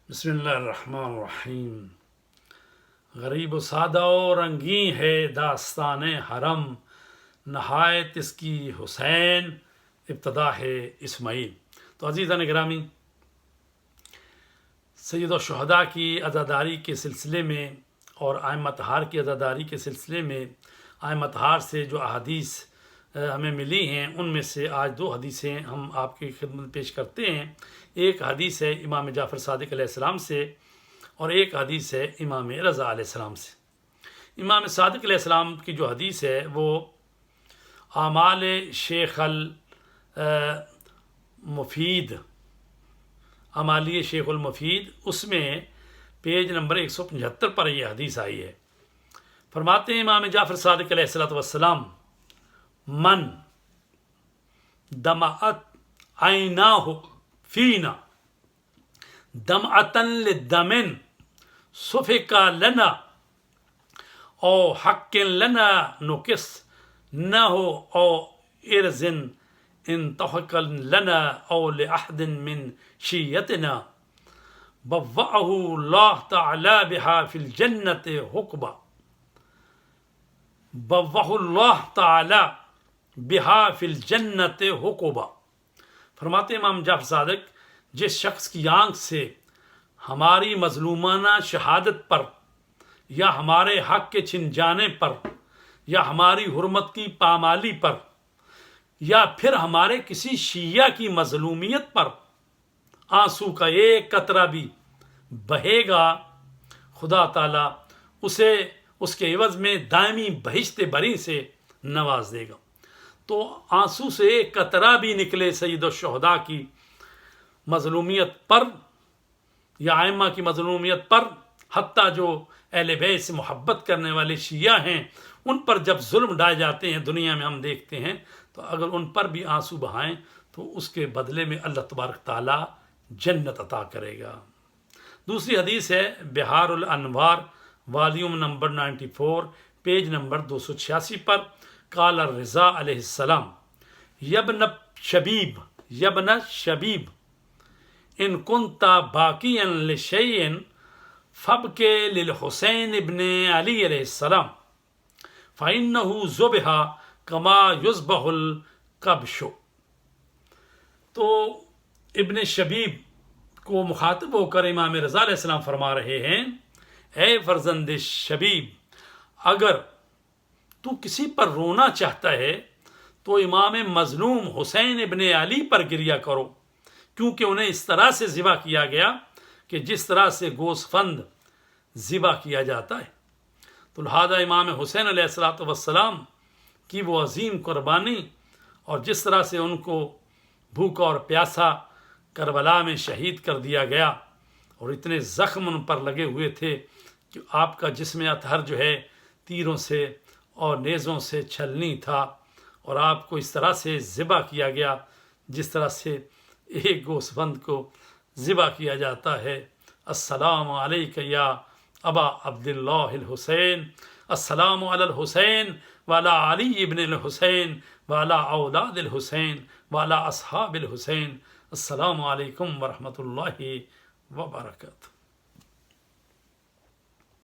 بسم اللہ الرحمن الرحیم۔ غریب و سادہ و رنگین ہے داستان حرم، نہایت اس کی حسین ابتدا ہے اسماعیل۔ تو عزیزان گرامی، سید الشہداء کی عزاداری کے سلسلے میں اور ائمہ طہار کی عزاداری کے سلسلے میں ائمہ طہار سے جو احادیث ہمیں ملی ہیں، ان میں سے آج دو حدیثیں ہم آپ کی خدمت پیش کرتے ہیں۔ ایک حدیث ہے امام جعفر صادق علیہ السلام سے اور ایک حدیث ہے امام رضا علیہ السلام سے۔ امام صادق علیہ السلام کی جو حدیث ہے وہ اعمال شیخ المفید، اعمالی شیخ المفید، اس میں پیج نمبر 175 پر یہ حدیث آئی ہے۔ فرماتے ہیں امام جعفر صادق علیہ السلام، من دمعت عیناہ فینا دمعتا للدم سفک لنا او حق لنا نقص نہ او ارز انتحق لنا او لأحد من شیتنا بوأہ اللہ تعالی بہا فی الجنت حقبہ، بوأہ اللہ تعالی بہا فی الجنت حقبہ۔ فرماتے امام جعفر صادق، جس شخص کی آنکھ سے ہماری مظلومانہ شہادت پر یا ہمارے حق کے چھن جانے پر یا ہماری حرمت کی پامالی پر یا پھر ہمارے کسی شیعہ کی مظلومیت پر آنسو کا ایک قطرہ بھی بہے گا، خدا تعالیٰ اسے اس کے عوض میں دائمی بہشت بری سے نواز دے گا۔ تو آنسو سے ایک قطرہ بھی نکلے سید الشہداء کی مظلومیت پر یا ائمہ کی مظلومیت پر، حتیٰ جو اہل بیت سے محبت کرنے والے شیعہ ہیں ان پر جب ظلم ڈھائے جاتے ہیں دنیا میں ہم دیکھتے ہیں، تو اگر ان پر بھی آنسو بہائیں تو اس کے بدلے میں اللہ تبارک تعالیٰ جنت عطا کرے گا۔ دوسری حدیث ہے بہار الانوار، والیوم نمبر 94، پیج نمبر 286 پر۔ قال الرضا علیہ السلام، یبن شبیب ان کنت باقیا لشیء فابکی للحسین ابن علی علیہ السلام فإنہ ذبح کما یذبح الکبش۔ تو ابن شبیب کو مخاطب ہو کر امام رضا علیہ السلام فرما رہے ہیں، اے فرزند شبیب، اگر تو کسی پر رونا چاہتا ہے تو امام مظلوم حسین ابن علی پر گریہ کرو، کیونکہ انہیں اس طرح سے ذبح کیا گیا کہ جس طرح سے گوسفند ذبح کیا جاتا ہے۔ تو لہذا امام حسین علیہ السلام کی وہ عظیم قربانی اور جس طرح سے ان کو بھوکا اور پیاسا کربلا میں شہید کر دیا گیا اور اتنے زخم ان پر لگے ہوئے تھے کہ آپ کا جسم اطہر جو ہے تیروں سے اور نیزوں سے چھلنی تھا، اور آپ کو اس طرح سے ذبح کیا گیا جس طرح سے ایک گوسفند کو ذبح کیا جاتا ہے۔ السلام علیک یا ابا عبداللہ الحسین، السلام علی الحسین وعلی علی ابن الحسین وعلی اولاد الحسین وعلی اصحاب الحسین، السلام علیکم ورحمۃ اللہ وبرکاتہ۔